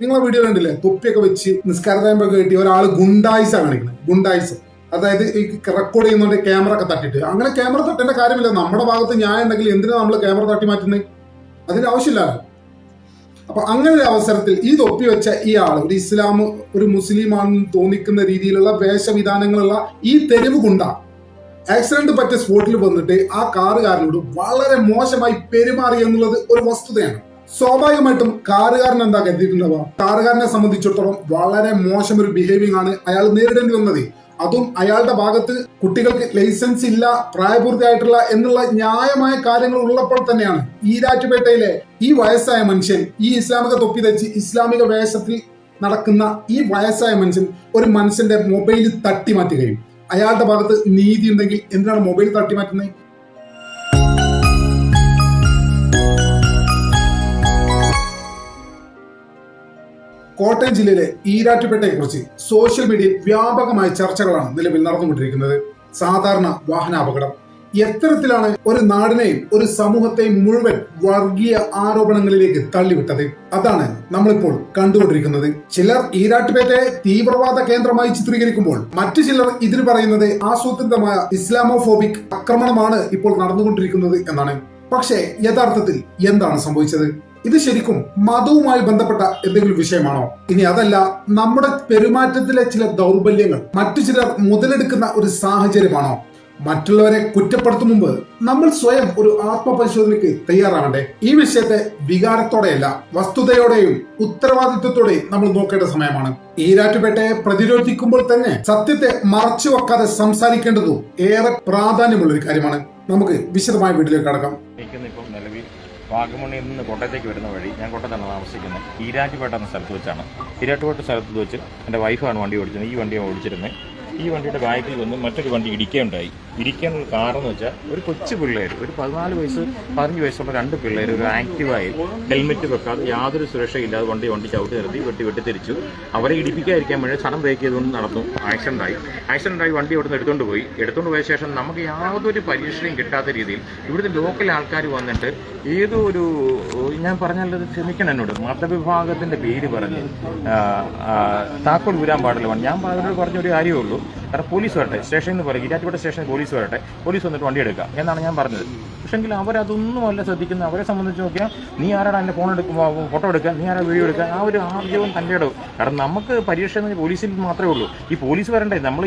നിങ്ങളെ വീഡിയോ കണ്ടില്ലേ, തൊപ്പിയൊക്കെ വെച്ച് നിസ്കാരതായ്പൊക്കെ കെട്ടി ഒരാൾ ഗുണ്ടായിസാണ് കാണിക്കുന്നത്. ഗുണ്ടായിസ്, അതായത് ഈ റെക്കോർഡ് ചെയ്യുന്നോണ്ട് ക്യാമറ ഒക്കെ തട്ടിട്ട്. അങ്ങനെ ക്യാമറ തട്ടേണ്ട കാര്യമില്ല. നമ്മുടെ ഭാഗത്ത് ഞാൻ ഉണ്ടെങ്കിൽ എന്തിനാ നമ്മൾ ക്യാമറ തട്ടി മാറ്റുന്നത്? അതിന്റെ ആവശ്യമില്ലല്ലോ. അപ്പൊ അങ്ങനെ ഒരു അവസരത്തിൽ ഈ തൊപ്പി വെച്ച ഈ ആള് ഒരു മുസ്ലിമാണെന്ന് തോന്നിക്കുന്ന രീതിയിലുള്ള വേഷവിധാനങ്ങളുള്ള ഈ തെരുവ് ഗുണ്ട ആക്സിഡന്റ് പറ്റിയ സ്പോട്ടിൽ വന്നിട്ട് ആ കാറുകാരനോട് വളരെ മോശമായി പെരുമാറി എന്നുള്ളത് ഒരു വസ്തുതയാണ്. സ്വാഭാവികമായിട്ടും കാറുകാരൻ എന്താ കരുതിയിട്ടുണ്ടാവുക? കാറുകാരനെ സംബന്ധിച്ചിടത്തോളം വളരെ മോശം ഒരു ബിഹേവിയർ ആണ് അയാൾ നേരിടേണ്ടി വന്നത്. അതും അയാളുടെ ഭാഗത്ത് കുട്ടികൾക്ക് ലൈസൻസ് ഇല്ല, പ്രായപൂർത്തിയായിട്ടുള്ള എന്നുള്ള ന്യായമായ കാര്യങ്ങൾ ഉള്ളപ്പോൾ തന്നെയാണ് ഈരാറ്റുപേട്ടയിലെ ഈ വയസ്സായ മനുഷ്യൻ, ഈ ഇസ്ലാമിക തൊപ്പി ധരിച്ച് ഇസ്ലാമിക വേഷത്തിൽ നടക്കുന്ന ഈ വയസ്സായ മനുഷ്യൻ ഒരു മനുഷ്യന്റെ മൊബൈൽ തട്ടിമാറ്റുകയും. അയാളുടെ ഭാഗത്ത് നീതി ഉണ്ടെങ്കിൽ എന്തിനാണ് മൊബൈൽ തട്ടിമാറ്റുന്നത്? കോട്ടയം ജില്ലയിലെ ഈരാറ്റുപേട്ടയെ കുറിച്ച് സോഷ്യൽ മീഡിയയിൽ വ്യാപകമായ ചർച്ചകളാണ് നിലവിൽ നടന്നുകൊണ്ടിരിക്കുന്നത്. സാധാരണ വാഹനാപകടം എത്തരത്തിലാണ് ഒരു നാടിനെയും ഒരു സമൂഹത്തെയും മുഴുവൻ വർഗീയ ആരോപണങ്ങളിലേക്ക് തള്ളിവിട്ടത്? അതാണ് നമ്മളിപ്പോൾ കണ്ടുകൊണ്ടിരിക്കുന്നത്. ചിലർ ഈരാറ്റുപേട്ടയെ തീവ്രവാദ കേന്ദ്രമായി ചിത്രീകരിക്കുമ്പോൾ മറ്റു ചിലർ ഇതിന് പറയുന്നത് ആസൂത്രിതമായ ഇസ്ലാമോഫോബിക് ആക്രമണമാണ് ഇപ്പോൾ നടന്നുകൊണ്ടിരിക്കുന്നത് എന്നാണ്. പക്ഷേ യഥാർത്ഥത്തിൽ എന്താണ് സംഭവിച്ചത്? ഇത് ശരിക്കും മതവുമായി ബന്ധപ്പെട്ട എന്തെങ്കിലും വിഷയമാണോ? ഇനി അതല്ല, നമ്മുടെ പെരുമാറ്റത്തിലെ ചില ദൗർബല്യങ്ങൾ മറ്റു ചിലർ മുതലെടുക്കുന്ന ഒരു സാഹചര്യമാണോ? മറ്റുള്ളവരെ കുറ്റപ്പെടുത്തും മുമ്പ് നമ്മൾ സ്വയം ഒരു ആത്മപരിശോധനയ്ക്ക് തയ്യാറാവണ്ടേ? ഈ വിഷയത്തെ വികാരത്തോടെയല്ല, വസ്തുതയോടെയും ഉത്തരവാദിത്വത്തോടെയും നമ്മൾ നോക്കേണ്ട സമയമാണ്. ഈരാറ്റുപേട്ടയെ പ്രതിരോധിക്കുമ്പോൾ തന്നെ സത്യത്തെ മറച്ചു വെക്കാതെ സംസാരിക്കേണ്ടതും ഏറെ പ്രാധാന്യമുള്ള ഒരു കാര്യമാണ്. നമുക്ക് വിശദമായ വീട്ടിലേക്ക് കടക്കാം. വാഗമണ്ണിൽ നിന്ന് കോട്ടയത്തേക്ക് വരുന്ന വഴി, ഞാൻ കോട്ടയത്താണ് താമസിക്കുന്നത്, ഈരാറ്റുപേട്ട എന്ന സ്ഥലത്ത് വെച്ചാണ്. ഈരാറ്റുപേട്ട സ്ഥലത്ത് വെച്ച് എൻ്റെ വൈഫാണ് വണ്ടി ഓടിച്ചത്. ഈ വണ്ടിയാണ് ഓടിച്ചിരുന്നത്. ഈ വണ്ടിയുടെ ബാക്കിൽ വന്ന് മറ്റൊരു വണ്ടി ഇടിക്കുകയുണ്ടായി. ഇരിക്കാനുള്ള കാറെന്ന് വെച്ചാൽ ഒരു കൊച്ചു പിള്ളേർ, ഒരു 15 വയസ്സുള്ള 2 പിള്ളേർ ഒരു ആക്റ്റീവായി ഹെൽമെറ്റ് വെക്കാതെ യാതൊരു സുരക്ഷയില്ലാതെ വണ്ടി ചവിട്ടി നിർത്തി വെട്ടിത്തിരിച്ചു. അവരെ ഇടിപ്പിക്കാതിരിക്കാൻ വേണ്ടി സഡൻ ബ്രേക്ക് ചെയ്തുകൊണ്ട് നടന്നു. ആക്സിഡൻ്റായി വണ്ടി അവിടുന്ന് എടുത്തുകൊണ്ട് പോയ ശേഷം നമുക്ക് യാതൊരു പരീക്ഷയും കിട്ടാത്ത രീതിയിൽ ഇവിടുത്തെ ലോക്കൽ ആൾക്കാർ വന്നിട്ട് ഏതോ ഒരു, ഞാൻ പറഞ്ഞാലത് ക്ഷമിക്കണം എന്നോട്, മതവിഭാഗത്തിൻ്റെ പേര് പറഞ്ഞ് താക്കോൽ ഊരാൻ പാടില്ല. ഞാൻ അവരോട് പറഞ്ഞൊരു കാര്യമേ ഉള്ളൂ, കാരണം പോലീസ് വരട്ടെ, സ്റ്റേഷനിൽ നിന്ന് പോലെ ഈരാറ്റുപേട്ട സ്റ്റേഷനിൽ പോലീസ് വരട്ടെ, പോലീസ് വന്നിട്ട് വണ്ടി എടുക്കാം എന്നാണ് ഞാൻ പറഞ്ഞത്. പക്ഷെങ്കിൽ അവരതൊന്നുമല്ല ശ്രദ്ധിക്കുന്നത്. അവരെ സംബന്ധിച്ച് നോക്കിയാൽ നീ ആരാടാ എൻ്റെ ഫോട്ടോ എടുക്കുക, നീ ആരാ വീഡിയോ എടുക്കുക, ആ ഒരു ആർജവും തൻ്റെ ഇടവും. കാരണം നമുക്ക് പരീക്ഷ എന്ന് പോലീസിൽ മാത്രമേ ഉള്ളൂ. ഈ പോലീസ് വരണ്ടേ? നമ്മൾ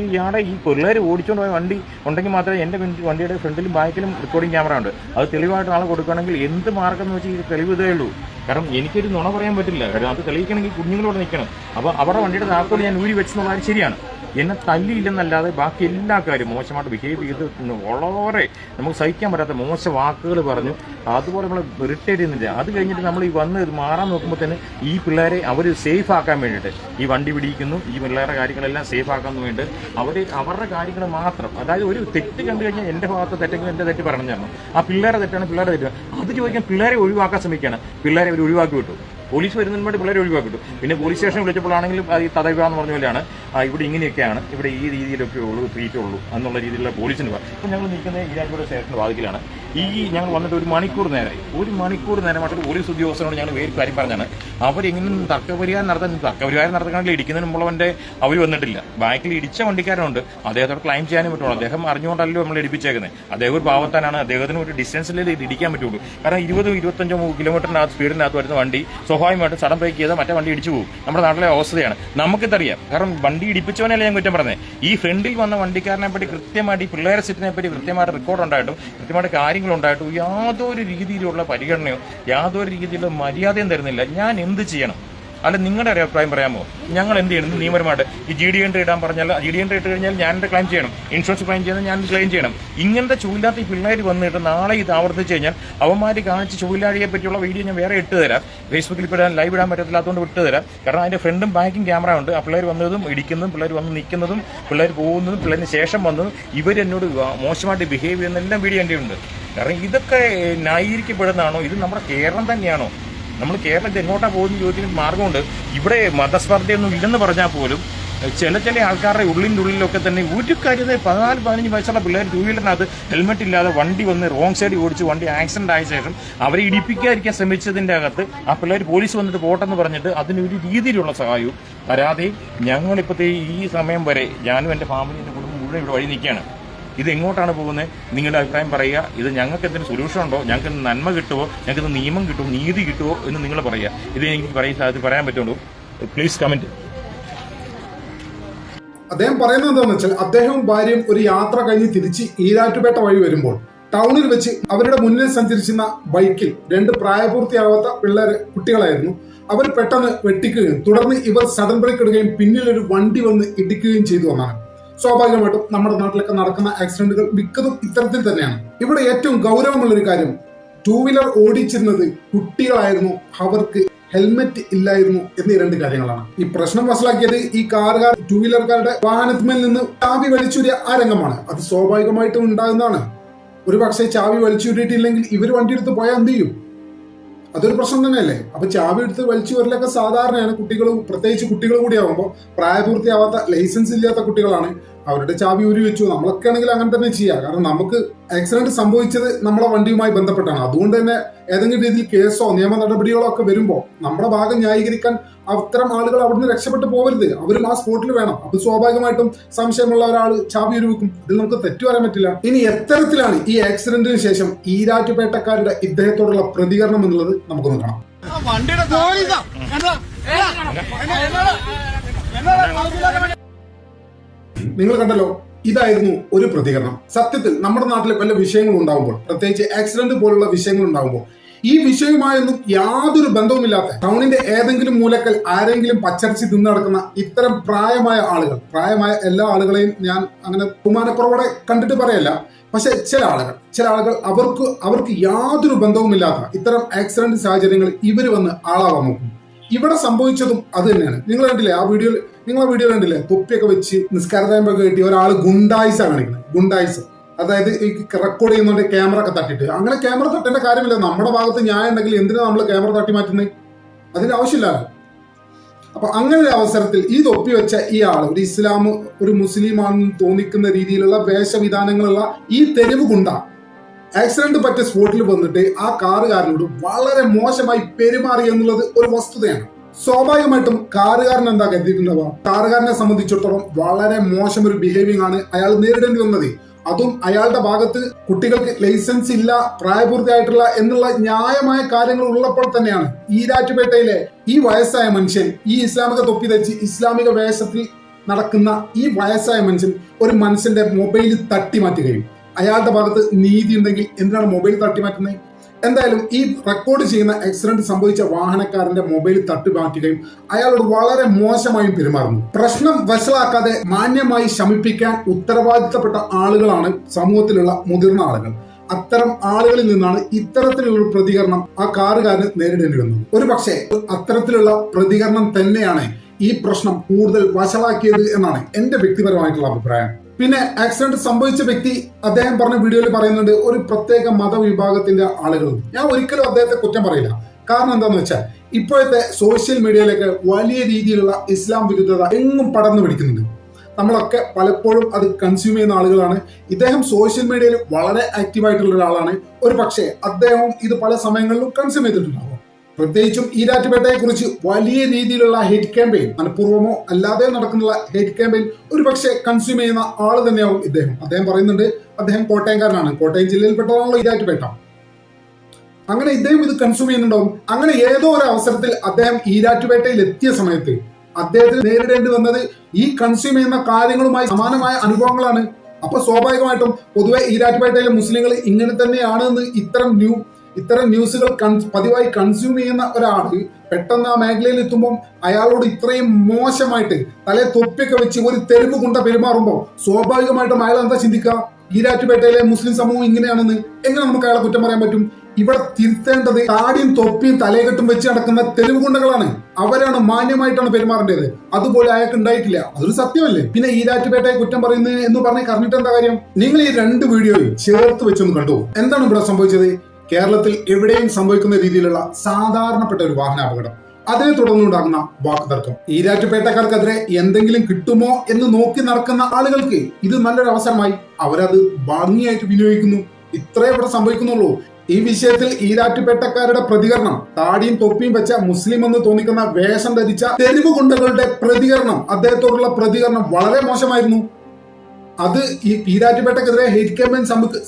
ഈ പിള്ളേർ ഓടിച്ചുകൊണ്ട് പോയ വണ്ടി ഉണ്ടെങ്കിൽ മാത്രമേ എൻ്റെ വണ്ടിയുടെ ഫ്രണ്ടിലും ബാക്കിലും റെക്കോർഡിംഗ് ക്യാമറ ഉണ്ട്. അത് തെളിവായിട്ട് ആളെ കൊടുക്കുകയാണെങ്കിൽ എന്ത് മാർഗം എന്ന് വെച്ചാൽ ഈ തെളിവ് ഇതേ ഉള്ളൂ. കാരണം എനിക്കൊരു നുണ പറയാൻ പറ്റില്ല. കാരണം അത് തെളിയിക്കണമെങ്കിൽ കുഞ്ഞുങ്ങളോട് നിൽക്കണം. അപ്പോൾ അവരുടെ വണ്ടിയുടെ താക്കോൽ ഞാൻ ഊരി വെച്ചെന്നുള്ള കാര്യം ശരിയാണ്. എന്നെ തല്ലിയില്ലെന്നല്ലാതെ ബാക്കി എല്ലാ കാര്യവും മോശമായിട്ട് ബിഹേവ് ചെയ്ത് വളരെ നമുക്ക് സഹിക്കാൻ പറ്റാത്ത മോശ വാക്കുകൾ പറഞ്ഞു. അതുപോലെ നമ്മൾ ഇറിറ്റേറ്റ് ചെയ്യുന്നില്ല. അത് കഴിഞ്ഞിട്ട് നമ്മൾ ഈ വന്ന് മാറാൻ നോക്കുമ്പോൾ തന്നെ ഈ പിള്ളേരെ അവർ സേഫ് ആക്കാൻ വേണ്ടിയിട്ട് ഈ വണ്ടി പിടിക്കുന്നു. ഈ പിള്ളേരുടെ കാര്യങ്ങളെല്ലാം സേഫ് ആക്കാൻ വേണ്ടിയിട്ട് അവരുടെ കാര്യങ്ങൾ മാത്രം, അതായത് ഒരു തെറ്റ് കണ്ടു കഴിഞ്ഞാൽ എൻ്റെ ഭാഗത്ത് തെറ്റെങ്കിലും എൻ്റെ തെറ്റ് പറഞ്ഞു തരണം. ആ പിള്ളേരുടെ തെറ്റാണ് പിള്ളേരുടെ തെറ്റ്. അത് ചോദിക്കാൻ പിള്ളേരെ ഒഴിവാക്കാൻ ശ്രമിക്കുകയാണ്. പിള്ളേരെ അവർ ഒഴിവാക്കി വിട്ടു. പോലീസ് വരുന്നതിന് വേണ്ടി പിള്ളേരെ ഒഴിവാക്കിട്ടു. പിന്നെ പോലീസ് സ്റ്റേഷൻ വിളിച്ചപ്പോഴാണെങ്കിലും ഈ തദൈവ എന്ന് പറഞ്ഞ പോലെയാണ്, ഇവിടെ ഇങ്ങനെയൊക്കെയാണ്, ഇവിടെ ഈ രീതിയിലൊക്കെ ഉള്ളൂ, ട്രീറ്റുള്ളൂ എന്നുള്ള രീതിയിലുള്ള പോലീസിന് പറയും. ഇപ്പോൾ ഞങ്ങൾ നിൽക്കുന്നത് ഈരാറ്റുപേട്ട സ്റ്റേഷൻ്റെ വാതിക്കലാണ്. ഞങ്ങൾ വന്നിട്ട് ഒരു മണിക്കൂർ നേരമായിട്ട് പോലീസ് ഉദ്യോഗസ്ഥരോട് ഞങ്ങൾ വേറെ കാര്യം പറഞ്ഞാണ്. അവരെങ്ങനെ തർക്കപരിഹാരം നടത്താണെങ്കിൽ ഇടിക്കുന്നതിന് മുമ്പവൻ്റെ അവർ വന്നിട്ടില്ല. ബാക്കിൽ ഇടിച്ച വണ്ടിക്കാരനുണ്ട്, അദ്ദേഹത്തോട് ക്ലൈം ചെയ്യാനും പറ്റുള്ളൂ. അദ്ദേഹം അറിഞ്ഞുകൊണ്ടല്ലോ നമ്മൾ ഇടിപ്പിച്ചേക്കുന്നത്. അദ്ദേഹം ഒരു പാവത്താനാണ്, അദ്ദേഹത്തിന് ഒരു ഡിസ്റ്റൻസിലേ ഇടിക്കാൻ പറ്റുള്ളൂ. കാരണം 20-25 കിലോമീറ്ററിനകത്ത് സ്പീഡിനകത്ത് വരുന്ന വണ്ടി സ്വാഭാവികമായിട്ടും സഡൻ ബ്രേക്ക് ചെയ്താൽ മറ്റേ വണ്ടി ഇടിച്ചു പോകും. നമ്മുടെ നാട്ടിലെ അവസ്ഥയാണ്, നമുക്കിതറിയാം. കാരണം വണ്ടി ഇടിപ്പിച്ചവനല്ല ഞാൻ കുറ്റം പറഞ്ഞത്. ഈ ഫ്രണ്ടിൽ വന്ന വണ്ടിക്കാരനെ പറ്റി കൃത്യമായിട്ട്, ഈ പിള്ളേരെ സെറ്റിനെ പറ്റി കൃത്യമായിട്ട് റെക്കോർഡ് ഉണ്ടായിട്ടും കൃത്യമായിട്ട് കാര്യങ്ങളുണ്ടായിട്ടും യാതൊരു രീതിയിലുള്ള പരിഗണനയോ യാതൊരു രീതിയിലുള്ള മര്യാദയും തരുന്നില്ല. ഞാൻ എന്ത് ചെയ്യണം? അല്ല, നിങ്ങളുടെ അഭിപ്രായം പറയാമോ? ഞങ്ങൾ എന്ത് ചെയ്യണം? നിയമപരമായിട്ട് ഈ GD എൻട്രി ഇടാൻ പറഞ്ഞാൽ GD എൻട്രി ഇട്ട് കഴിഞ്ഞാൽ ഞാൻ എൻ്റെ ക്ലെയിം ചെയ്യണം, ഇൻഷുറൻസ് ക്ലെയിം ചെയ്യുന്നത് ഞാൻ ക്ലെയിം ചെയ്യണം. ഇങ്ങനത്തെ ചൂല്ലാത്ത ഈ പിള്ളേർ വന്നിട്ട് നാളെ ഇത് ആവർത്തിച്ച് കഴിഞ്ഞാൽ അവന്മാർ കാണിച്ച് ചൂലാഴിയെ പറ്റിയുള്ള വീഡിയോ ഞാൻ വേറെ ഇട്ട് തരാം. ഫേസ്ബുക്കിൽ ഇപ്പോൾ ലൈവ് ഇടാൻ പറ്റത്തില്ലാത്തതുകൊണ്ട് വിട്ട് തരാം. കാരണം അതിൻ്റെ ഫ്രണ്ടും ബാക്കും ക്യാമറ ഉണ്ട്. ആ പിള്ളേർ വന്നതും ഇടിക്കുന്നതും പിള്ളേർ വന്ന് നിൽക്കുന്നതും പിള്ളേർ പോകുന്നതും പിള്ളേരിന് ശേഷം വന്നതും ഇവരെന്നോട് മോശമായിട്ട് ബിഹേവ് ചെയ്യുന്നതെല്ലാം വീഡിയോ എൻ്റെ ഉണ്ട്. കാരണം ഇതൊക്കെ ന്യായീകരിക്കപ്പെടുന്നതാണോ? ഇത് നമ്മുടെ കേരളം തന്നെയാണോ? നമ്മൾ കേരളത്തിൽ എങ്ങോട്ടാണ് പോകുന്ന ചോദിക്കുന്ന മാർഗമുണ്ട്. ഇവിടെ മതസ്പർദ്ധയൊന്നും ഇല്ലെന്ന് പറഞ്ഞാൽ പോലും ചില ആൾക്കാരുടെ ഉള്ളിലൊക്കെ തന്നെ ഒരു കാര്യത്തെ 14-15 വയസ്സുള്ള പിള്ളേർ 2 വീലറിനകത്ത് ഹെൽമെറ്റ് ഇല്ലാതെ വണ്ടി വന്ന് റോങ് സൈഡിൽ ഓടിച്ച് വണ്ടി ആക്സിഡന്റ് ആയ ശേഷം അവരെ ഇടിപ്പിക്കാതിരിക്കാൻ ശ്രമിച്ചതിൻ്റെ അകത്ത് ആ പിള്ളേർ പോലീസ് വന്നിട്ട് പോട്ടെന്ന് പറഞ്ഞിട്ട് അതിനൊരു രീതിയിലുള്ള സഹായവും തരാതെയും ഞങ്ങളിപ്പോഴത്തെ ഈ സമയം വരെ ഞാനും എൻ്റെ ഫാമിലി എൻ്റെ കുടുംബം മുഴുവൻ ഇവിടെ വഴി നിൽക്കുകയാണ്. ഇത് എങ്ങോട്ടാണ് പോകുന്നത്? നിങ്ങളുടെ അഭിപ്രായം പറയുക. ഇത് ഞങ്ങൾക്ക് എന്തെങ്കിലും സൊല്യൂഷൻ ഉണ്ടോ? ഞങ്ങൾക്ക് നന്മ കിട്ടുമോ? ഞങ്ങൾക്ക് നിയമം കിട്ടുമോ? നീതി കിട്ടുമോ എന്ന് നിങ്ങൾ പറയുക. ഇത് എനിക്ക് പറയാൻ പറ്റുള്ളൂ. Please comment. അദ്ദേഹം പറയുന്നത് എന്താണെന്ന് വെച്ചാൽ, അദ്ദേഹവും ഭാര്യയും ഒരു യാത്ര കഴിഞ്ഞ് തിരിച്ച് ഈരാറ്റുപേട്ട വഴി വരുമ്പോൾ ടൗണിൽ വെച്ച് അവരുടെ മുന്നിൽ സഞ്ചരിച്ചിരുന്ന ബൈക്കിൽ 2 പ്രായപൂർത്തിയാവാത്ത കുട്ടികളായിരുന്നു. അവർ പെട്ടെന്ന് വെട്ടിക്കുകയും തുടർന്ന് ഇവർ സഡൻ ബ്രേക്ക് ഇടുകയും പിന്നിൽ ഒരു വണ്ടി വന്ന് ഇടിക്കുകയും ചെയ്തു എന്നാണ്. സ്വാഭാവികമായിട്ടും നമ്മുടെ നാട്ടിലൊക്കെ നടക്കുന്ന ആക്സിഡന്റുകൾ മിക്കതും ഇത്തരത്തിൽ തന്നെയാണ്. ഇവിടെ ഏറ്റവും ഗൗരവമുള്ളൊരു കാര്യം, 2 വീലർ ഓടിച്ചിരുന്നത് കുട്ടികളായിരുന്നു, അവർക്ക് ഹെൽമെറ്റ് ഇല്ലായിരുന്നു എന്നീ 2 കാര്യങ്ങളാണ്. ഈ പ്രശ്നം വഷളാക്കിയത് ഈ 2 വീലർക്കാരുടെ വാഹനത്തിന്മേൽ നിന്ന് ചാവി വലിച്ചൂരിയ ആ രംഗമാണ്. അത് സ്വാഭാവികമായിട്ടും ഉണ്ടാകുന്നതാണ്. ഒരു പക്ഷേ ചാവി വലിച്ചൂരിയിട്ടില്ലെങ്കിൽ ഇവർ വണ്ടി എടുത്ത് പോയാൽ എന്ത് ചെയ്യും? അതൊരു പ്രശ്നം തന്നെയല്ലേ. അപ്പൊ ചാവി എടുത്ത് വലിച്ചു വരലൊക്കെ സാധാരണയാണ്. പ്രത്യേകിച്ച് കുട്ടികൾ കൂടിയാവുമ്പോൾ, പ്രായപൂർത്തിയാവാത്ത ലൈസൻസ് ഇല്ലാത്ത കുട്ടികളാണ്, അവരുടെ ചാവി ഊരി വെച്ചു. നമ്മളൊക്കെ ആണെങ്കിൽ അങ്ങനെ തന്നെ ചെയ്യാം. കാരണം നമുക്ക് ആക്സിഡന്റ് സംഭവിച്ചത് നമ്മളെ വണ്ടിയുമായി ബന്ധപ്പെട്ടാണ്. അതുകൊണ്ട് തന്നെ ഏതെങ്കിലും രീതിയിൽ കേസോ നിയമ നടപടികളോ ഒക്കെ വരുമ്പോൾ നമ്മുടെ ഭാഗം ന്യായീകരിക്കാൻ അത്തരം ആളുകൾ അവിടുന്ന് രക്ഷപ്പെട്ടു പോകരുത്. അവരും ആ സ്പോട്ടിൽ വേണം. അത് സ്വാഭാവികമായിട്ടും സംശയമുള്ള ഒരാൾ ചാവി ഉരുവിക്കും. ഇതിൽ നമുക്ക് തെറ്റു പറയാൻ പറ്റില്ല. ഇനി എത്തരത്തിലാണ് ഈ ആക്സിഡന്റിന് ശേഷം ഈരാറ്റുപേട്ടക്കാരുടെ ഇദ്ദേഹത്തോടുള്ള പ്രതികരണം എന്നുള്ളത് നമുക്കൊന്ന് കാണാം. നിങ്ങൾ കണ്ടല്ലോ, ഇതായിരുന്നു ഒരു പ്രതികരണം. സത്യത്തിൽ നമ്മുടെ നാട്ടിൽ വല്ല വിഷയങ്ങൾ ഉണ്ടാകുമ്പോൾ, പ്രത്യേകിച്ച് ആക്സിഡന്റ് പോലുള്ള വിഷയങ്ങൾ ഉണ്ടാകുമ്പോൾ, ഈ വിഷയവുമായൊന്നും യാതൊരു ബന്ധവുമില്ലാത്ത ടൗണിന്റെ ഏതെങ്കിലും മൂലക്കൽ ആരെങ്കിലും പച്ചരിച്ച് തിന്നു നടക്കുന്ന ഇത്തരം പ്രായമായ എല്ലാ ആളുകളെയും ഞാൻ അങ്ങനെ ബഹുമാനക്കുറവോടെ കണ്ടിട്ട് പറയല്ല. പക്ഷെ ചില ആളുകൾ അവർക്ക് യാതൊരു ബന്ധവുമില്ലാത്ത ഇത്തരം ആക്സിഡന്റ് സാഹചര്യങ്ങൾ ഇവർ വന്ന് ആളാവാൻ നോക്കും. ഇവിടെ സംഭവിച്ചതും അത് തന്നെയാണ്. നിങ്ങൾ കണ്ടില്ലേ ആ വീഡിയോ കണ്ടില്ലേ? തൊപ്പിയൊക്കെ വെച്ച് നിസ്കാരതായ്മൊക്കെ കിട്ടി ഒരാൾ ഗുണ്ടായിസാണ് കാണിക്കുന്നത്. ഗുണ്ടായിസ്, അതായത് ഈ റെക്കോർഡ് ചെയ്യുന്നോണ്ട് ക്യാമറ ഒക്കെ തട്ടിട്ട്. അങ്ങനെ ക്യാമറ തട്ടേണ്ട കാര്യമില്ല. നമ്മുടെ ഭാഗത്ത് ന്യായം ഉണ്ടെങ്കിൽ എന്തിനാ നമ്മൾ ക്യാമറ തട്ടി മാറ്റുന്നത്? അതിന്റെ ആവശ്യമില്ലല്ലോ. അപ്പൊ അങ്ങനെ ഒരു അവസരത്തിൽ ഈ തൊപ്പി വെച്ച ഈ ആൾ ഒരു മുസ്ലിമാണെന്ന് തോന്നിക്കുന്ന രീതിയിലുള്ള വേഷവിധാനങ്ങളുള്ള ഈ തെരുവ് ഗുണ്ട ആക്സിഡന്റ് പറ്റിയ സ്പോട്ടിൽ വന്നിട്ട് ആ കാറുകാരനോട് വളരെ മോശമായി പെരുമാറി എന്നുള്ളത് ഒരു വസ്തുതയാണ്. സ്വാഭാവികമായിട്ടും കാറുകാരൻ എന്താ കരുതിയിട്ടുണ്ടാവുക? കാറുകാരനെ സംബന്ധിച്ചിടത്തോളം വളരെ മോശം ഒരു ബിഹേവിയർ ആണ് അയാൾ നേരിടേണ്ടി വന്നത്. അതും അയാളുടെ ഭാഗത്ത് കുട്ടികൾക്ക് ലൈസൻസ് ഇല്ല, പ്രായപൂർത്തിയായിട്ടില്ല എന്നുള്ള ന്യായമായ കാര്യങ്ങൾ ഉള്ളപ്പോൾ തന്നെയാണ് ഈരാറ്റുപേട്ടയിലെ ഈ വയസ്സായ മനുഷ്യൻ, ഈ ഇസ്ലാമിക തൊപ്പി ധരിച്ച് ഇസ്ലാമിക വേഷത്തിൽ നടക്കുന്ന ഈ വയസ്സായ മനുഷ്യൻ ഒരു മനുഷ്യന്റെ മൊബൈൽ തട്ടി മാറ്റുകയും, അയാളുടെ ഭാഗത്ത് നീതി ഉണ്ടെങ്കിൽ എന്തിനാണ് മൊബൈൽ തട്ടി മാറ്റുന്നത്? എന്തായാലും ഈ റെക്കോർഡ് ചെയ്യുന്ന ആക്സിഡന്റ് സംഭവിച്ച വാഹനക്കാരന്റെ മൊബൈൽ തട്ടി മാറ്റുകയും അയാളോട് വളരെ മോശമായും പെരുമാറുന്നു. പ്രശ്നം വഷളാക്കാതെ മാന്യമായി ശമിപ്പിക്കാൻ ഉത്തരവാദിത്തപ്പെട്ട ആളുകളാണ് സമൂഹത്തിലുള്ള മുതിർന്ന ആളുകൾ. അത്തരം ആളുകളിൽ നിന്നാണ് ഇത്തരത്തിലുള്ള പ്രതികരണം ആ കാറുകാരന് നേരിടേണ്ടി വന്നത്. ഒരു പക്ഷേ അത്തരത്തിലുള്ള പ്രതികരണം തന്നെയാണ് ഈ പ്രശ്നം കൂടുതൽ വഷളാക്കിയത് എന്നാണ് എന്റെ വ്യക്തിപരമായിട്ടുള്ള അഭിപ്രായം. പിന്നെ ആക്സിഡന്റ് സംഭവിച്ച വ്യക്തി അദ്ദേഹം പറഞ്ഞ വീഡിയോയിൽ പറയുന്നുണ്ട് ഒരു പ്രത്യേക മതവിഭാഗത്തിന്റെ ആളുകളും. ഞാൻ ഒരിക്കലും അദ്ദേഹത്തെ കുറ്റം പറയില്ല. കാരണം എന്താന്ന് വെച്ചാൽ ഇപ്പോഴത്തെ സോഷ്യൽ മീഡിയയിലേക്ക് വലിയ രീതിയിലുള്ള ഇസ്ലാം വിരുദ്ധത എങ്ങും പടർന്നു പിടിക്കുന്നുണ്ട്. നമ്മളൊക്കെ പലപ്പോഴും അത് കൺസ്യൂം ചെയ്യുന്ന ആളുകളാണ്. ഇദ്ദേഹം സോഷ്യൽ മീഡിയയിൽ വളരെ ആക്റ്റീവായിട്ടുള്ള ഒരാളാണ്. ഒരു പക്ഷേ അദ്ദേഹം ഇത് പല സമയങ്ങളിലും കൺസ്യൂം ചെയ്തിട്ടുണ്ടാവും. പ്രത്യേകിച്ചും ഈരാറ്റുപേട്ടയെ കുറിച്ച് വലിയ രീതിയിലുള്ള ഹേറ്റ് ക്യാമ്പയിൻ, മനഃപൂർവ്വമോ അല്ലാതെ നടക്കുന്ന ഹേറ്റ് ക്യാമ്പയിൻ ഒരു പക്ഷേ കൺസ്യൂം ചെയ്യുന്ന ആള് തന്നെയാവും ഇദ്ദേഹം. അദ്ദേഹം പറയുന്നുണ്ട് അദ്ദേഹം കോട്ടയംകാരനാണ്, കോട്ടയം ജില്ലയിൽപ്പെട്ടതാണല്ലോ ഈരാറ്റുപേട്ട. അങ്ങനെ ഇദ്ദേഹം ഇത് കൺസ്യൂം ചെയ്യുന്നുണ്ടാവും. അങ്ങനെ ഏതോ ഒരു അവസരത്തിൽ അദ്ദേഹം ഈരാറ്റുപേട്ടയിൽ എത്തിയ സമയത്ത് അദ്ദേഹത്തിന് നേരിടേണ്ടി വന്നത് ഈ കൺസ്യൂം ചെയ്യുന്ന കാര്യങ്ങളുമായി സമാനമായ അനുഭവങ്ങളാണ്. അപ്പൊ സ്വാഭാവികമായിട്ടും പൊതുവെ ഈരാറ്റുപേട്ടയിലെ മുസ്ലിങ്ങൾ ഇങ്ങനെ തന്നെയാണ് എന്ന് ഇത്തരം ന്യൂസുകൾ പതിവായി കൺസ്യൂം ചെയ്യുന്ന ഒരാൾക്ക് പെട്ടെന്ന് ആ മേഖലയിൽ എത്തുമ്പോൾ അയാളോട് ഇത്രയും മോശമായിട്ട് തലേ തൊപ്പിയൊക്കെ വെച്ച് ഒരു തെരുവ് കൊണ്ട പെരുമാറുമ്പോൾ സ്വാഭാവികമായിട്ടും അയാൾ എന്താ ചിന്തിക്കുക? ഈരാറ്റുപേട്ടയിലെ മുസ്ലിം സമൂഹം ഇങ്ങനെയാണെന്ന് എങ്ങനെ നമുക്ക് അയാളെ കുറ്റം പറയാൻ പറ്റും? ഇവിടെ തിരുത്തേണ്ടത് താടിയും തൊപ്പിയും തലയെക്കെട്ടും വെച്ച് നടക്കുന്ന തെരുവ് ഗുണ്ടകളാണ്. അവരാണ് മാന്യമായിട്ടാണ് പെരുമാറേണ്ടത്. അതുപോലെ അയാൾക്ക് ഉണ്ടായിട്ടില്ല. അതൊരു സത്യമല്ലേ? പിന്നെ ഈരാറ്റുപേട്ടയെ കുറ്റം പറയുന്നത് എന്ന് പറഞ്ഞ് കറിഞ്ഞിട്ട് എന്താ കാര്യം? നിങ്ങൾ ഈ 2 വീഡിയോയും ചേർത്ത് വെച്ചൊന്ന് കണ്ടു. എന്താണ് ഇവിടെ സംഭവിച്ചത്? കേരളത്തിൽ എവിടെയും സംഭവിക്കുന്ന രീതിയിലുള്ള സാധാരണപ്പെട്ട ഒരു വാഹനാപകടം. അതിനെ തുടർന്നുണ്ടാകുന്ന വാക്കുതർക്കം. ഈരാറ്റുപേട്ടക്കാർക്കെതിരെ എന്തെങ്കിലും കിട്ടുമോ എന്ന് നോക്കി നടക്കുന്ന ആളുകൾക്ക് ഇത് നല്ലൊരു അവസരമായി. അവരത് ഭംഗിയായിട്ട് വിനിയോഗിക്കുന്നു. ഇത്രേ ഇവിടെ സംഭവിക്കുന്നുള്ളൂ. ഈ വിഷയത്തിൽ ഈരാറ്റുപേട്ടക്കാരുടെ പ്രതികരണം, താടിയും തൊപ്പിയും വെച്ച മുസ്ലിം എന്ന് തോന്നിക്കുന്ന വേഷം ധരിച്ച തെരുവ് ഗുണ്ടകളുടെ പ്രതികരണം, അദ്ദേഹത്തോടുള്ള പ്രതികരണം വളരെ മോശമായിരുന്നു. അത് ഈ ഈരാറ്റുപേട്ടക്കെതിരെ ഹെയ്റ്റ് ക്യാമ്പയിൻ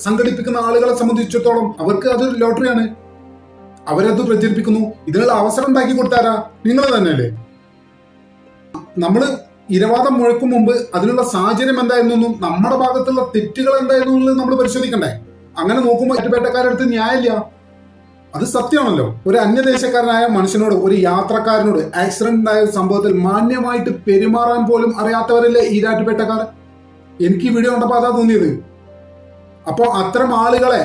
സംഘടിപ്പിക്കുന്ന ആളുകളെ സംബന്ധിച്ചിടത്തോളം അവർക്ക് അതൊരു ലോട്ടറിയാണ്. അവരത് പ്രചരിപ്പിക്കുന്നു. ഇതിനുള്ള അവസരം ഉണ്ടാക്കി കൊടുത്താരാ? നിങ്ങൾ തന്നെയല്ലേ. നമ്മള് ഇരവാദം മുഴക്കും മുമ്പ് അതിനുള്ള സാഹചര്യം എന്തായിരുന്നു, നമ്മുടെ ഭാഗത്തുള്ള തെറ്റുകൾ എന്തായിരുന്നു എന്നുള്ളത് നമ്മൾ പരിശോധിക്കണ്ടേ? അങ്ങനെ നോക്കുമ്പോൾ ഈരാറ്റുപേട്ടക്കാരടുത്ത് ന്യായമില്ല. അത് സത്യമാണല്ലോ. ഒരു അന്യദേശക്കാരനായ മനുഷ്യനോട്, ഒരു യാത്രക്കാരനോട് ആക്സിഡന്റ് ഉണ്ടായ സംഭവത്തിൽ മാന്യമായിട്ട് പെരുമാറാൻ പോലും അറിയാത്തവരല്ലേ ഈരാറ്റുപേട്ടക്കാർ? എനിക്ക് ഈ വീഡിയോ കണ്ടപ്പോൾ അതാ തോന്നിയത്. അപ്പോൾ അത്തരം ആളുകളെ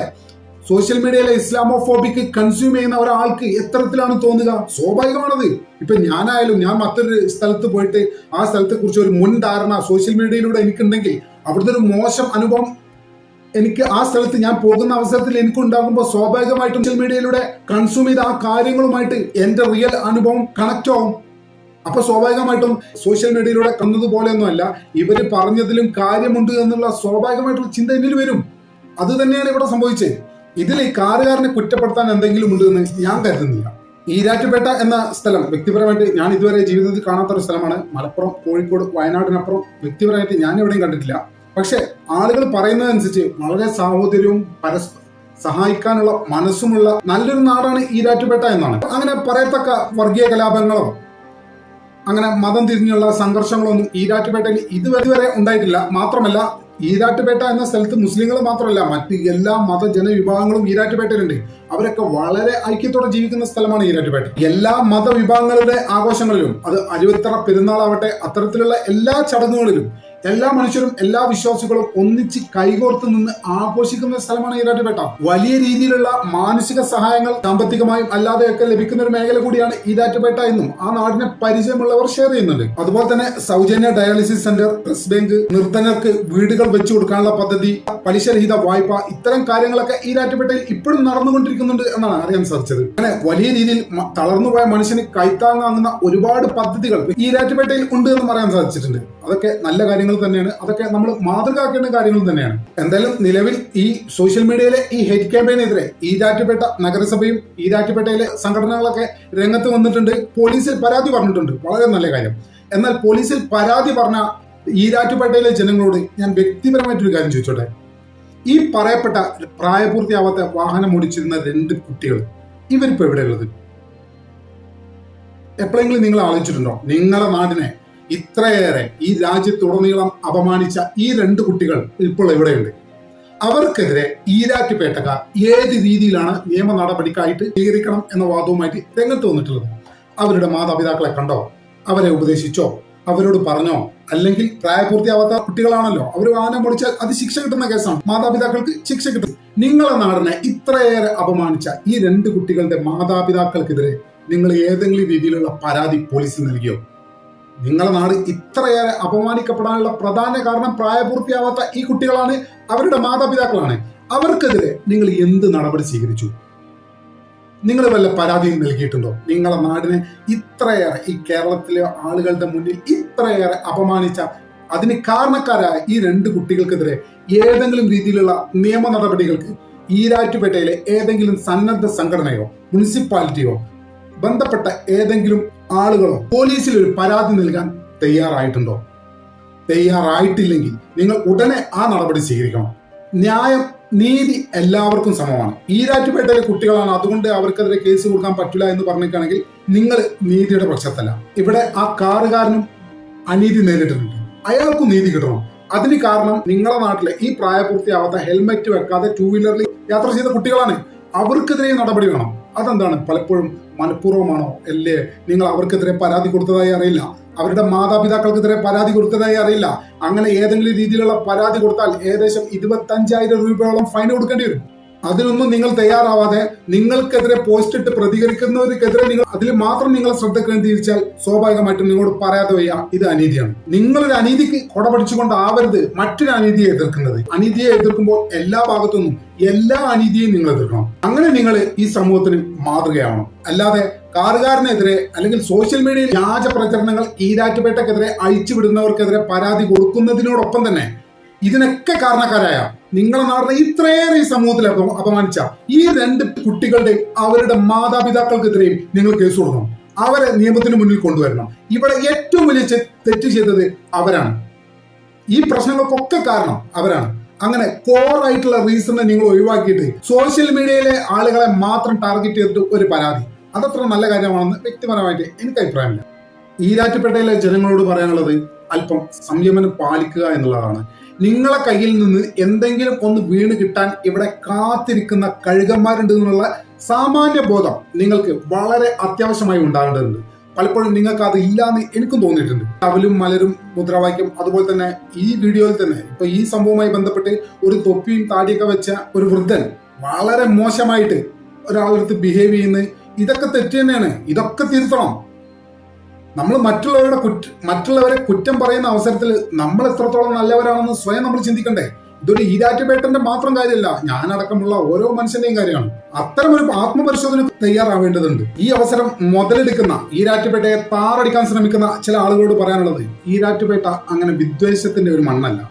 സോഷ്യൽ മീഡിയയിലെ ഇസ്ലാമോഫോബിക്ക് കൺസ്യൂം ചെയ്യുന്ന ഒരാൾക്ക് എത്തരത്തിലാണ് തോന്നുക? സ്വാഭാവികമാണത്. ഇപ്പൊ ഞാനായാലും, ഞാൻ മറ്റൊരു സ്ഥലത്ത് പോയിട്ട് ആ സ്ഥലത്തെ കുറിച്ച് ഒരു മുൻ ധാരണ സോഷ്യൽ മീഡിയയിലൂടെ എനിക്കുണ്ടെങ്കിൽ അവിടുത്തെ ഒരു മോശം അനുഭവം എനിക്ക് ആ സ്ഥലത്ത് ഞാൻ പോകുന്ന അവസരത്തിൽ എനിക്കുണ്ടാകുമ്പോൾ സ്വാഭാവികമായിട്ടും സോഷ്യൽ മീഡിയയിലൂടെ കൺസ്യൂം ചെയ്ത ആ കാര്യങ്ങളുമായിട്ട് എന്റെ റിയൽ അനുഭവം കണക്ട് ആവും. അപ്പൊ സ്വാഭാവികമായിട്ടും സോഷ്യൽ മീഡിയയിലൂടെ കന്നതുപോലെയൊന്നും അല്ല, ഇവര് പറഞ്ഞതിലും കാര്യമുണ്ട് എന്നുള്ള സ്വാഭാവികമായിട്ടുള്ള ചിന്ത എന്നിൽ വരും. അത് തന്നെയാണ് ഇവിടെ സംഭവിച്ചത്. ഇതിൽ ഈ കാറുകാരനെ കുറ്റപ്പെടുത്താൻ എന്തെങ്കിലും ഉണ്ട് എന്ന് ഞാൻ കരുതുന്നില്ല. ഈരാറ്റുപേട്ട എന്ന സ്ഥലം വ്യക്തിപരമായിട്ട് ഞാൻ ഇതുവരെ ജീവിതത്തിൽ കാണാത്തൊരു സ്ഥലമാണ്. മലപ്പുറം, കോഴിക്കോട്, വയനാടിനപ്പുറം വ്യക്തിപരമായിട്ട് ഞാൻ എവിടെയും കണ്ടിട്ടില്ല. പക്ഷെ ആളുകൾ പറയുന്നതനുസരിച്ച് വളരെ സാഹോദര്യവും പരസ്പരം സഹായിക്കാനുള്ള മനസ്സുമുള്ള നല്ലൊരു നാടാണ് ഈരാറ്റുപേട്ട എന്നാണ്. അങ്ങനെ പറയത്തക്ക വർഗീയ കലാപങ്ങളോ അങ്ങനെ മതം തിരിഞ്ഞുള്ള സംഘർഷങ്ങളൊന്നും ഈരാറ്റുപേട്ടയിൽ ഇതുവരെ ഉണ്ടായിട്ടില്ല. മാത്രമല്ല, ഈരാറ്റുപേട്ട എന്ന സ്ഥലത്ത് മുസ്ലിങ്ങൾ മാത്രമല്ല, മറ്റ് എല്ലാ മതജനവിഭാഗങ്ങളും ഈരാറ്റുപേട്ടയിലുണ്ട്. അവരൊക്കെ വളരെ ഐക്യത്തോടെ ജീവിക്കുന്ന സ്ഥലമാണ് ഈരാറ്റുപേട്ട. എല്ലാ മതവിഭാഗങ്ങളുടെ ആഘോഷങ്ങളിലും, അത് അരുവിത്തറ പെരുന്നാളാവട്ടെ, അത്തരത്തിലുള്ള എല്ലാ ചടങ്ങുകളിലും എല്ലാ മനുഷ്യരും, എല്ലാ വിശ്വാസികളും ഒന്നിച്ച് കൈകോർത്ത് നിന്ന് ആഘോഷിക്കുന്ന സ്ഥലമാണ് ഈരാറ്റുപേട്ട. വലിയ രീതിയിലുള്ള മാനസിക സഹായങ്ങൾ സാമ്പത്തികമായും അല്ലാതെയൊക്കെ ലഭിക്കുന്ന ഒരു മേഖല കൂടിയാണ് ഈരാറ്റുപേട്ട എന്നും ആ നാടിനെ പരിചയമുള്ളവർ ഷെയർ ചെയ്യുന്നുണ്ട്. അതുപോലെ തന്നെ സൗജന്യ ഡയാലിസിസ് സെന്റർ, പ്രസ് ബാങ്ക്, നിർധനർക്ക് വീടുകൾ വെച്ചു കൊടുക്കാനുള്ള പദ്ധതി, പലിശരഹിത വായ്പ, ഇത്തരം കാര്യങ്ങളൊക്കെ ഈരാറ്റുപേട്ടയിൽ ഇപ്പോഴും നടന്നുകൊണ്ടിരിക്കുന്നുണ്ട് എന്നാണ് അറിയാൻ സാധിച്ചത്. അങ്ങനെ വലിയ രീതിയിൽ തളർന്നുപോയ മനുഷ്യന് കൈത്താങ്ങാകുന്ന ഒരുപാട് പദ്ധതികൾ ഈരാറ്റുപേട്ടയിൽ ഉണ്ട് എന്നും അറിയാൻ സാധിച്ചിട്ടുണ്ട്. അതൊക്കെ നല്ല കാര്യങ്ങൾ തന്നെയാണ്. അതൊക്കെ നമ്മൾ മാതൃകയാക്കേണ്ട കാര്യങ്ങൾ തന്നെയാണ്. എന്തായാലും നിലവിൽ ഈ സോഷ്യൽ മീഡിയയിലെ ഈ ഹെയ്റ്റ് ക്യാമ്പയിനെതിരെ ഈരാറ്റുപേട്ട നഗരസഭയും ഈരാറ്റുപേട്ടയിലെ സംഘടനകളൊക്കെ രംഗത്ത് വന്നിട്ടുണ്ട്. പോലീസിൽ പരാതി പറഞ്ഞിട്ടുണ്ട്. വളരെ നല്ല കാര്യം. എന്നാൽ പോലീസിൽ പരാതി പറഞ്ഞ ഈരാറ്റുപേട്ടയിലെ ജനങ്ങളോട് ഞാൻ വ്യക്തിപരമായിട്ടൊരു കാര്യം ചോദിച്ചോട്ടെ. ഈ പറയപ്പെട്ട പ്രായപൂർത്തിയാവാത്ത വാഹനം ഓടിച്ചിരുന്ന 2 കുട്ടികൾ, ഇവരിപ്പോ എവിടെയുള്ളത്? എപ്പോഴെങ്കിലും നിങ്ങൾ ആലോചിച്ചിട്ടുണ്ടോ? നിങ്ങളുടെ നാടിനെ ഇത്രയേറെ ഈ രാജ്യത്തുടനീളം അപമാനിച്ച ഈ 2 കുട്ടികൾ ഇപ്പോൾ എവിടെയുണ്ട്? അവർക്കെതിരെ ഈരാറ്റുപേട്ടക്കാർ ഏത് രീതിയിലാണ് നിയമ നടപടിക്കായിട്ട് സ്വീകരിക്കണം എന്ന വാദവുമായിട്ട് രംഗത്ത് വന്നിട്ടുള്ളത്? അവരുടെ മാതാപിതാക്കളെ കണ്ടോ? അവരെ ഉപദേശിച്ചോ? അവരോട് പറഞ്ഞോ? അല്ലെങ്കിൽ പ്രായപൂർത്തിയാവാത്ത കുട്ടികളാണല്ലോ, അവർ വാഹനം ഓടിച്ചാൽ അത് ശിക്ഷ കിട്ടുന്ന കേസാണ്. മാതാപിതാക്കൾക്ക് ശിക്ഷ കിട്ടും. നിങ്ങളെ നാടിനെ ഇത്രയേറെ അപമാനിച്ച ഈ 2 കുട്ടികളുടെ മാതാപിതാക്കൾക്കെതിരെ നിങ്ങൾ ഏതെങ്കിലും രീതിയിലുള്ള പരാതി പോലീസിൽ നൽകിയോ? നിങ്ങളുടെ നാട് ഇത്രയേറെ അപമാനിക്കപ്പെടാനുള്ള പ്രധാന കാരണം പ്രായപൂർത്തിയാവാത്ത ഈ കുട്ടികളാണ്, അവരുടെ മാതാപിതാക്കളാണ്. അവർക്കെതിരെ നിങ്ങൾ എന്ത് നടപടി സ്വീകരിച്ചു? നിങ്ങൾ വല്ല പരാതിയും നൽകിയിട്ടുണ്ടോ? നിങ്ങളുടെ നാടിനെ ഇത്രയേറെ, ഈ കേരളത്തിലെ ആളുകളുടെ മുന്നിൽ ഇത്രയേറെ അപമാനിച്ച, അതിന് കാരണക്കാരായ ഈ 2 കുട്ടികൾക്കെതിരെ ഏതെങ്കിലും രീതിയിലുള്ള നിയമ നടപടികൾക്ക് ഈരാറ്റുപേട്ടയിലെ ഏതെങ്കിലും സന്നദ്ധ സംഘടനയോ മുനിസിപ്പാലിറ്റിയോ ബന്ധപ്പെട്ട ഏതെങ്കിലും ആളുകളോ പോലീസിൽ ഒരു പരാതി നൽകാൻ തയ്യാറായിട്ടുണ്ടോ? തയ്യാറായിട്ടില്ലെങ്കിൽ നിങ്ങൾ ഉടനെ ആ നടപടി സ്വീകരിക്കണം. ന്യായം, നീതി എല്ലാവർക്കും സമമാണ്. ഈരാറ്റുപേട്ടയിലെ കുട്ടികളാണ്, അതുകൊണ്ട് അവർക്കെതിരെ കേസ് കൊടുക്കാൻ പറ്റില്ല എന്ന് പറഞ്ഞിട്ടാണെങ്കിൽ നിങ്ങൾ നീതിയുടെ പക്ഷത്തല്ല. ഇവിടെ ആ കാറുകാരനും അനീതി നേരിട്ടിട്ടുണ്ട്, അയാൾക്കും നീതി കിട്ടണം. അതിന് കാരണം നിങ്ങളുടെ നാട്ടിലെ ഈ പ്രായപൂർത്തിയാവാത്ത ഹെൽമെറ്റ് വെക്കാതെ 2 വീലറിൽ യാത്ര ചെയ്ത കുട്ടികളാണ്. അവർക്കെതിരെ നടപടി വേണം. അതെന്താണ്? പലപ്പോഴും മനഃപൂർവ്വമാണോ? അല്ലേ നിങ്ങൾ അവർക്കെതിരെ പരാതി കൊടുത്തതായി അറിയില്ല, അവരുടെ മാതാപിതാക്കൾക്കെതിരെ പരാതി കൊടുത്തതായി അറിയില്ല. അങ്ങനെ ഏതെങ്കിലും രീതിയിലുള്ള പരാതി കൊടുത്താൽ ഏകദേശം 25,000 രൂപയോളം ഫൈൻ കൊടുക്കേണ്ടി വരും. അതിനൊന്നും നിങ്ങൾ തയ്യാറാവാതെ നിങ്ങൾക്കെതിരെ പോസ്റ്റ് ഇട്ട് പ്രതികരിക്കുന്നവർക്കെതിരെ നിങ്ങൾ അതിൽ മാത്രം നിങ്ങളെ ശ്രദ്ധ കേന്ദ്രീകരിച്ചാൽ സ്വാഭാവികമായിട്ടും നിങ്ങളോട് പറയാതെ വയ്യ, ഇത് അനീതിയാണ്. നിങ്ങളൊരു അനീതിക്ക് കൊട പഠിച്ചുകൊണ്ടാവരുത് മറ്റൊരു അനീതിയെ എതിർക്കുന്നത്. അനീതിയെ എതിർക്കുമ്പോൾ എല്ലാ ഭാഗത്തുനിന്നും എല്ലാ അനീതിയെയും നിങ്ങൾ എതിർക്കണം. അങ്ങനെ നിങ്ങൾ ഈ സമൂഹത്തിന് മാതൃകയാവണം. അല്ലാതെ കാറുകാരനെതിരെ അല്ലെങ്കിൽ സോഷ്യൽ മീഡിയയിൽ വ്യാജ പ്രചരണങ്ങൾ ഈരാറ്റുപേട്ടക്കെതിരെ അഴിച്ചുവിടുന്നവർക്കെതിരെ പരാതി കൊടുക്കുന്നതിനോടൊപ്പം തന്നെ ഇതിനൊക്കെ കാരണക്കാരായ നിങ്ങളെ നാടിനെ ഇത്രയേറെ ഈ സമൂഹത്തിൽ അപമാനിച്ച ഈ 2 കുട്ടികളുടെയും അവരുടെ മാതാപിതാക്കൾക്കെതിരെയും നിങ്ങൾ കേസ് കൊടുക്കണം. അവരെ നിയമത്തിന് മുന്നിൽ കൊണ്ടുവരണം. ഇവിടെ ഏറ്റവും വലിയ തെറ്റ് ചെയ്തത് അവരാണ്. ഈ പ്രശ്നങ്ങൾക്കൊക്കെ കാരണം അവരാണ്. അങ്ങനെ കോർ ആയിട്ടുള്ള റീസണെ നിങ്ങൾ ഒഴിവാക്കിയിട്ട് സോഷ്യൽ മീഡിയയിലെ ആളുകളെ മാത്രം ടാർഗറ്റ് ചെയ്തിട്ട് ഒരു പരാതി, അതത്ര നല്ല കാര്യമാണെന്ന് വ്യക്തിപരമായിട്ട് എനിക്ക് അഭിപ്രായമില്ല. ഈരാറ്റുപേട്ടയിലെ ജനങ്ങളോട് പറയാനുള്ളത് അല്പം സംയമനം പാലിക്കുക എന്നുള്ളതാണ്. നിങ്ങളെ കയ്യിൽ നിന്ന് എന്തെങ്കിലും ഒന്ന് വീണ് കിട്ടാൻ ഇവിടെ കാത്തിരിക്കുന്ന കഴുകന്മാരുണ്ട് എന്നുള്ള സാമാന്യ ബോധം നിങ്ങൾക്ക് വളരെ അത്യാവശ്യമായി ഉണ്ടാകേണ്ടതുണ്ട്. പലപ്പോഴും നിങ്ങൾക്ക് അത് ഇല്ലാന്ന് എനിക്കും തോന്നിയിട്ടുണ്ട്. അവലും മലരും മുദ്രാവാക്യം, അതുപോലെ തന്നെ ഈ വീഡിയോയിൽ തന്നെ ഇപ്പൊ ഈ സംഭവവുമായി ബന്ധപ്പെട്ട് ഒരു തൊപ്പിയും താടിയൊക്കെ വെച്ച ഒരു വൃദ്ധൻ വളരെ മോശമായിട്ട് ഒരാളെടുത്ത് ബിഹേവ് ചെയ്യുന്നത്, ഇതൊക്കെ തെറ്റ് തന്നെയാണ്. ഇതൊക്കെ തിരുത്തണം. നമ്മൾ മറ്റുള്ളവരെ കുറ്റം പറയുന്ന അവസരത്തിൽ നമ്മൾ എത്രത്തോളം നല്ലവരാണെന്ന് സ്വയം നമ്മൾ ചിന്തിക്കണ്ടേ? ഇതൊരു ഈരാറ്റുപേട്ടന്റെ മാത്രം കാര്യമല്ല, ഞാനടക്കമുള്ള ഓരോ മനുഷ്യന്റെയും കാര്യമാണ്. അത്തരം ഒരു ആത്മപരിശോധന തയ്യാറാവേണ്ടതുണ്ട്. ഈ അവസരം മുതലെടുക്കുന്ന ഈരാറ്റുപേട്ടയെ താറടിക്കാൻ ശ്രമിക്കുന്ന ചില ആളുകളോട് പറയാനുള്ളത്, ഈരാറ്റുപേട്ട അങ്ങനെ വിദ്വേഷത്തിന്റെ ഒരു മണ്ണല്ല.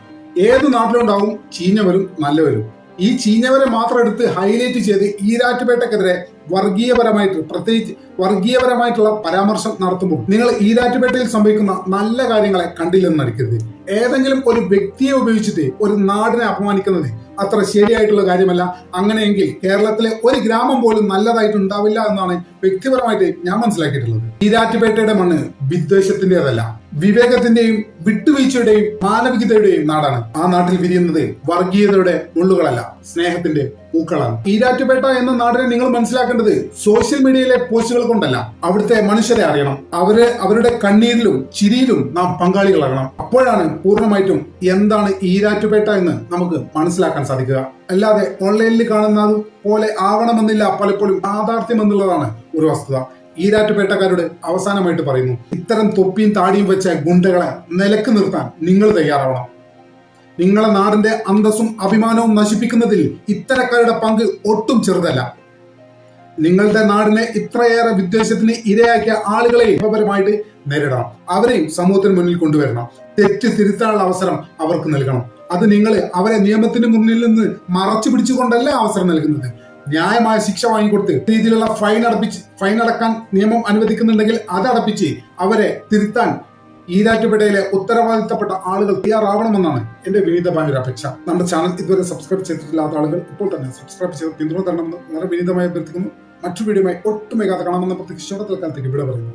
ഏത് നാട്ടിലുണ്ടാവും ചീഞ്ഞവരും നല്ലവരും. ഈ ചീഞ്ഞവരെ മാത്രം എടുത്ത് ഹൈലൈറ്റ് ചെയ്ത് ഈരാറ്റുപേട്ടക്കെതിരെ പ്രത്യേകിച്ച് വർഗീയപരമായിട്ടുള്ള പരാമർശം നടത്തുമ്പോൾ നിങ്ങൾ ഈരാറ്റുപേട്ടയിൽ സംഭവിക്കുന്ന നല്ല കാര്യങ്ങളെ കണ്ടില്ലെന്ന് നടിക്കരുത്. ഏതെങ്കിലും ഒരു വ്യക്തിയെ ഉപയോഗിച്ചിട്ട് ഒരു നാടിനെ അപമാനിക്കുന്നത് അത്ര ശരിയായിട്ടുള്ള കാര്യമല്ല. അങ്ങനെയെങ്കിൽ കേരളത്തിലെ ഒരു ഗ്രാമം പോലും നല്ലതായിട്ട് ഉണ്ടാവില്ല എന്നാണ് വ്യക്തിപരമായിട്ട് ഞാൻ മനസ്സിലാക്കിയിട്ടുള്ളത്. ഈരാറ്റുപേട്ടയുടെ മണ്ണ് വിദ്വേഷത്തിന്റേതല്ല, വിവേകത്തിന്റെയും വിട്ടുവീഴ്ചയുടെയും മാനവികതയുടെയും നാടാണ്. ആ നാട്ടിൽ വിരിയുന്നത് വർഗീയതയുടെ മുള്ളുകളല്ല, സ്നേഹത്തിന്റെ പൂക്കളാണ്. ഈരാറ്റുപേട്ട എന്ന നാടിനെ നിങ്ങൾ മനസ്സിലാക്കേണ്ടത് സോഷ്യൽ മീഡിയയിലെ പോസ്റ്റുകൾ കൊണ്ടല്ല, അവിടുത്തെ മനുഷ്യരെ അറിയണം. അവരുടെ കണ്ണീരിലും ചിരിയിലും നാം പങ്കാളികളാകണം. അപ്പോഴാണ് പൂർണ്ണമായിട്ടും എന്താണ് ഈരാറ്റുപേട്ട എന്ന് നമുക്ക് മനസ്സിലാക്കാൻ സാധിക്കുക. അല്ലാതെ ഓൺലൈനിൽ കാണുന്നത് പോലെ ആവണമെന്നില്ല പലപ്പോഴും യാഥാർത്ഥ്യം എന്നുള്ളതാണ് ഒരു വസ്തുത. ഈരാറ്റുപേട്ടക്കാരോട് അവസാനമായിട്ട് പറയുന്നു, ഇത്തരം തൊപ്പിയും താടിയും വെച്ച ഗുണ്ടകളെ നിലക്ക് നിർത്താൻ നിങ്ങൾ തയ്യാറാവണം. നിങ്ങളെ നാടിന്റെ അന്തസ്സും അഭിമാനവും നശിപ്പിക്കുന്നതിൽ ഇത്തരക്കാരുടെ പങ്ക് ഒട്ടും ചെറുതല്ല. നിങ്ങളുടെ നാടിനെ ഇത്രയേറെ വിദ്വേഷത്തിന് ഇരയാക്കിയ ആളുകളെ നിയമപരമായിട്ട് നേരിടണം. അവരെയും സമൂഹത്തിന് മുന്നിൽ കൊണ്ടുവരണം. തെറ്റ് തിരുത്താനുള്ള അവസരം അവർക്ക് നൽകണം. അത് നിങ്ങൾ അവരെ നിയമത്തിന് മുന്നിൽ നിന്ന് മറച്ചു പിടിച്ചുകൊണ്ടല്ല അവസരം നൽകുന്നത്. ന്യായമായ ശിക്ഷ വാങ്ങിക്കൊടുത്ത് രീതിയിലുള്ള ഫൈൻ അടക്കാൻ നിയമം അനുവദിക്കുന്നുണ്ടെങ്കിൽ അതടപ്പിച്ച് അവരെ തിരുത്താൻ ഈരാറ്റുപേട്ടയിലെ ഉത്തരവാദിത്തപ്പെട്ട ആളുകൾ തയ്യാറാവണമെന്നാണ് എന്റെ വിനീതമായ ഒരു അപേക്ഷ. നമ്മുടെ ചാനൽ ഇതുവരെ സബ്സ്ക്രൈബ് ചെയ്തിട്ടില്ലാത്ത ആളുകൾ ഇപ്പോൾ തന്നെ സബ്സ്ക്രൈബ് ചെയ്ത് പിന്തുണ തരണമെന്ന് വളരെ വിനീതമായി അഭ്യർത്ഥിക്കുന്നു. മറ്റു വീഡിയോയുമായി ഒട്ടും വേഗാതെ കാണാമെന്ന പ്രതീക്ഷയോടെ തൽക്കാലത്തേക്ക് വിട പറയുന്നു.